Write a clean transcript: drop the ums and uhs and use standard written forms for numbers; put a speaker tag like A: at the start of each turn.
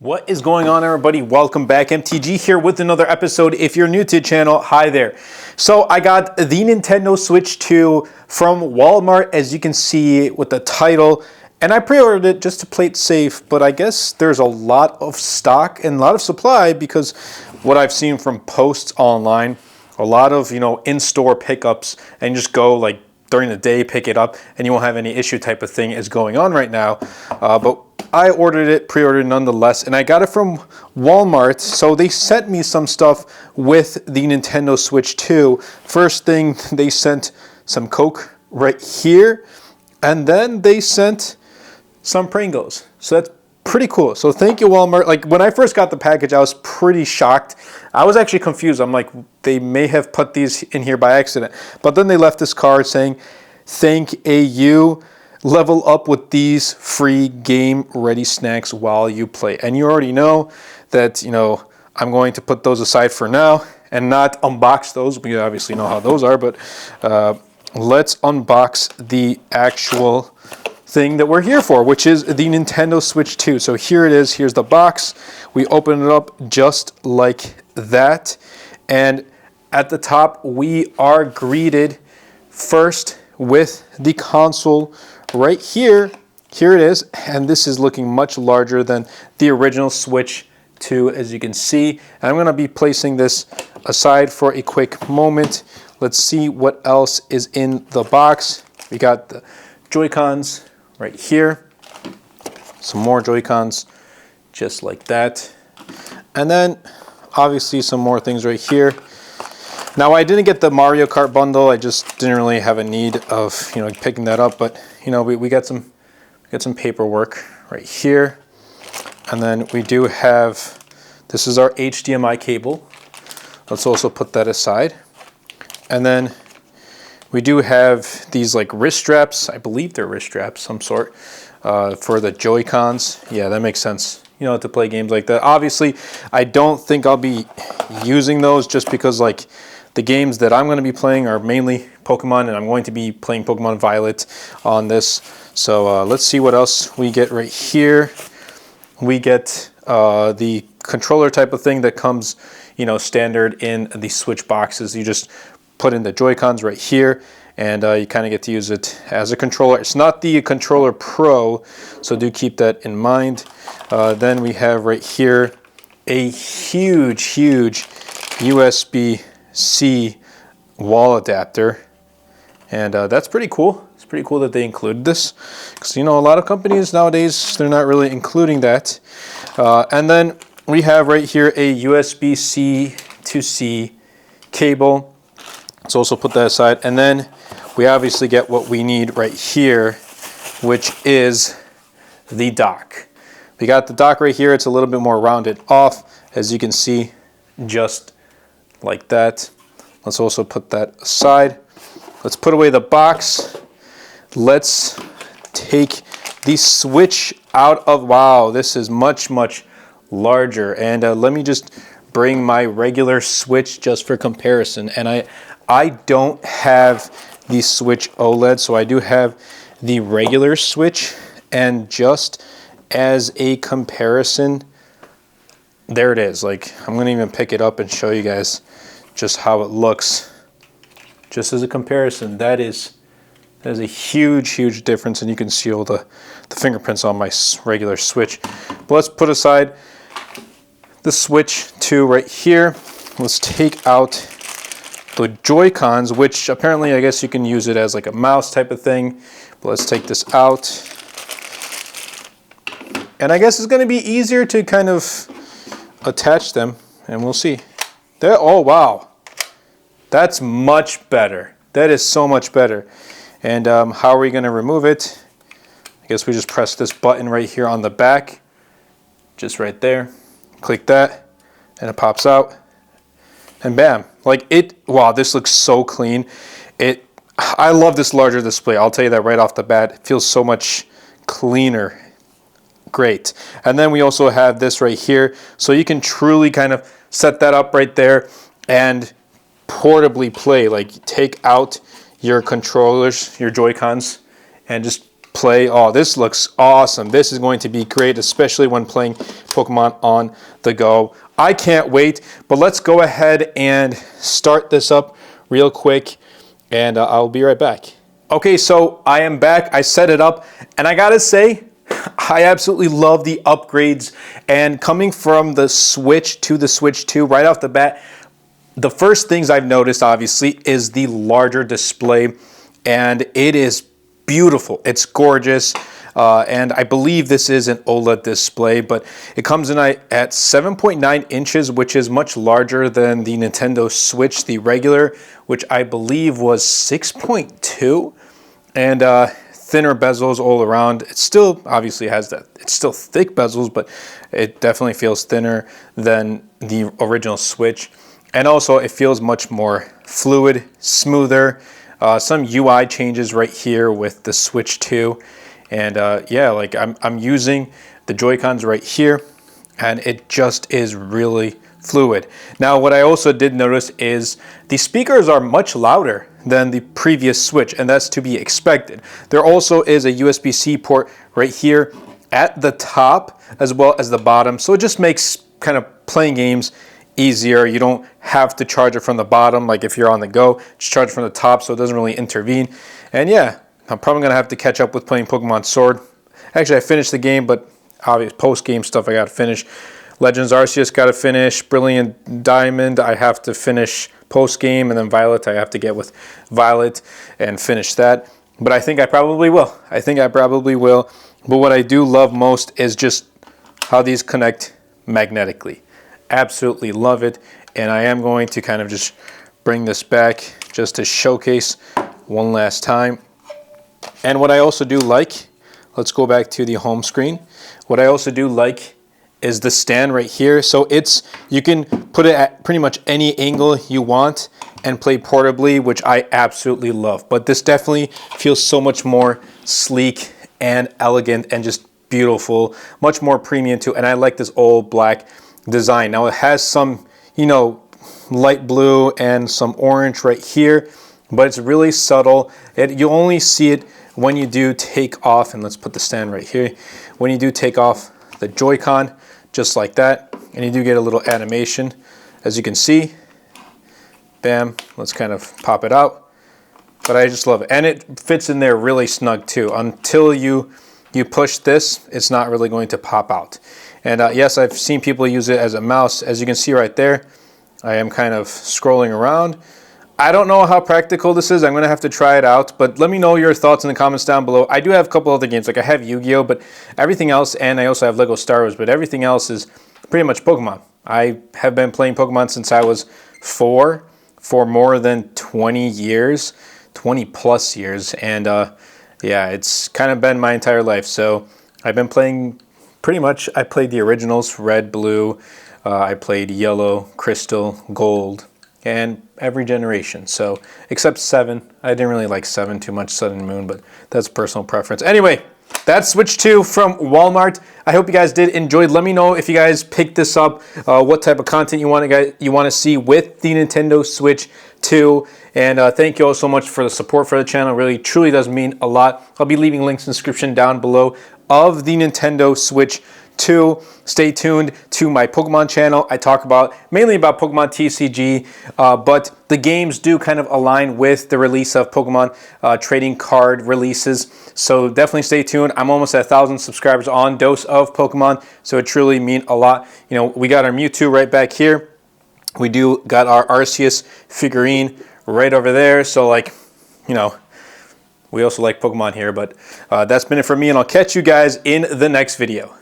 A: What is going on, everybody? Welcome back. MTG here with another episode. If you're new to the channel, hi there. So I got the Nintendo Switch 2 from Walmart, as you can see with the title, and I pre-ordered it just to play it safe, but I guess there's a lot of stock and a lot of supply because what I've seen from posts online, a lot of, in-store pickups, and just go like during the day, pick it up, and you won't have any issue type of thing is going on right now. But I ordered it, pre-ordered nonetheless, and I got it from Walmart. So they sent me some stuff with the Nintendo Switch 2. First thing, they sent some Coke right here, and then they sent some Pringles. So that's pretty cool. So thank you, Walmart. Like when I first got the package, I was pretty shocked. I was actually confused. I'm like, they may have put these in here by accident. But then they left this card saying, "Thank AU. Level up with these free game-ready snacks while you play." And you already know that, I'm going to put those aside for now and not unbox those. We obviously know how those are, but let's unbox the actual thing that we're here for, which is the Nintendo Switch 2. So here it is. Here's the box. We open it up just like that. And at the top, we are greeted first with the console right here. Here it is, and this is looking much larger than the original Switch 2, as you can see. And I'm going to be placing this aside for a quick moment. Let's see what else is in the box. We got the Joy-Cons right here, some more Joy-Cons just like that, and then obviously some more things right here. Now, I didn't get the Mario Kart bundle. I just didn't really have a need of picking that up, but we got some paperwork right here, and then we do have, this is our HDMI cable. Let's also put that aside, and then we do have these like wrist straps. I believe they're wrist straps, some sort, for the Joy-Cons. Yeah, that makes sense. To play games like that. Obviously, I don't think I'll be using those just because like the games that I'm going to be playing are mainly Pokemon, and I'm going to be playing Pokemon Violet on this. So let's see what else we get right here. We get the controller type of thing that comes, standard in the Switch boxes. You just put in the Joy-Cons right here, and you kind of get to use it as a controller. It's not the Controller Pro, so do keep that in mind. Then we have right here a huge USB-C wall adapter, and that's pretty cool. It's pretty cool that they included this, because a lot of companies nowadays, they're not really including that. And then we have right here a USB-C to C cable. Let's also put that aside, and then we obviously get what we need right here, which is the dock. We got the dock right here. It's a little bit more rounded off, as you can see, just like that. Let's also put that aside. Let's put away the box. Let's take the Switch out of, wow, this is much larger. And let me just bring my regular Switch just for comparison. And I don't have the Switch OLED, so I do have the regular Switch, and just as a comparison, there it is. Like, I'm gonna even pick it up and show you guys just how it looks. Just as a comparison, that is a huge difference, and you can see all the fingerprints on my regular Switch. But let's put aside the Switch 2 right here. Let's take out the Joy-Cons, which apparently I guess you can use it as like a mouse type of thing. But let's take this out. And I guess it's going to be easier to kind of attach them, and we'll see. There, oh wow, that's much better. That is so much better. And how are we going to remove it? I guess we just press this button right here on the back, just right there. Click that, and it pops out. And bam, like wow, this looks so clean. I love this larger display. I'll tell you that right off the bat. It feels so much cleaner. Great. And then we also have this right here, so you can truly kind of set that up right there and portably play. Like, take out your controllers, your Joy-Cons, and just display. Oh, this looks awesome. This is going to be great, especially when playing Pokemon on the go. I can't wait, but let's go ahead and start this up real quick, and I'll be right back. Okay, so I am back. I set it up, and I gotta say, I absolutely love the upgrades. And coming from the Switch to the Switch 2, right off the bat, the first things I've noticed, obviously, is the larger display, and it is beautiful. It's gorgeous, and I believe this is an OLED display, but it comes in at 7.9 inches, which is much larger than the Nintendo Switch, the regular, which I believe was 6.2, and thinner bezels all around. It still obviously has that. It's still thick bezels, but it definitely feels thinner than the original Switch. And also it feels much more fluid, smoother. Some UI changes right here with the Switch 2. And yeah, like I'm using the Joy-Cons right here, and it just is really fluid. Now, what I also did notice is the speakers are much louder than the previous Switch, and that's to be expected. There also is a USB-C port right here at the top as well as the bottom, so it just makes kind of playing games easier. You don't have to charge it from the bottom like if you're on the go. Just charge it from the top, so it doesn't really intervene. And yeah, I'm probably gonna have to catch up with playing Pokemon Sword. Actually, I finished the game, but obvious post-game stuff I gotta finish. Legends Arceus gotta finish. Brilliant Diamond I have to finish post-game, and then Violet I have to get with Violet and finish that. But I think I probably will. But what I do love most is just how these connect magnetically. Absolutely love it. And I am going to kind of just bring this back just to showcase one last time. And what I also do like, let's go back to the home screen. What I also do like is the stand right here. So you can put it at pretty much any angle you want and play portably, which I absolutely love. But this definitely feels so much more sleek and elegant and just beautiful, much more premium too. And I like this all black design. Now it has some, you know, light blue and some orange right here, but it's really subtle. You only see it when you do take off, and let's put the stand right here. When you do take off the Joy-Con, just like that, and you do get a little animation, as you can see. Bam, let's kind of pop it out. But I just love it, and it fits in there really snug too. Until you push this, it's not really going to pop out. And yes, I've seen people use it as a mouse. As you can see right there, I am kind of scrolling around. I don't know how practical this is. I'm going to have to try it out, but let me know your thoughts in the comments down below. I do have a couple other games, like I have Yu-Gi-Oh, but everything else, and I also have Lego Star Wars, but everything else is pretty much Pokemon. I have been playing Pokemon since I was 4 for more than 20 years, 20 plus years, and yeah, it's kind of been my entire life. So I've been playing pretty much, I played the originals, Red, Blue, I played Yellow, Crystal, Gold, and every generation. So except 7. I didn't really like 7 too much, Sun and Moon, but that's personal preference. Anyway, that's Switch 2 from Walmart. I hope you guys did enjoy. Let me know if you guys picked this up, what type of content you want to see with the Nintendo Switch 2. And thank you all so much for the support for the channel. It really, truly does mean a lot. I'll be leaving links in the description down below of the Nintendo Switch 2. Stay tuned to my Pokemon channel. I talk mainly about Pokemon TCG, but the games do kind of align with the release of Pokemon trading card releases. So definitely stay tuned. I'm almost at 1,000 subscribers on Dose of Pokemon, so it truly means a lot. You know, we got our Mewtwo right back here. We do got our Arceus figurine right over there. So like, you know, we also like Pokemon here, but that's been it for me, and I'll catch you guys in the next video.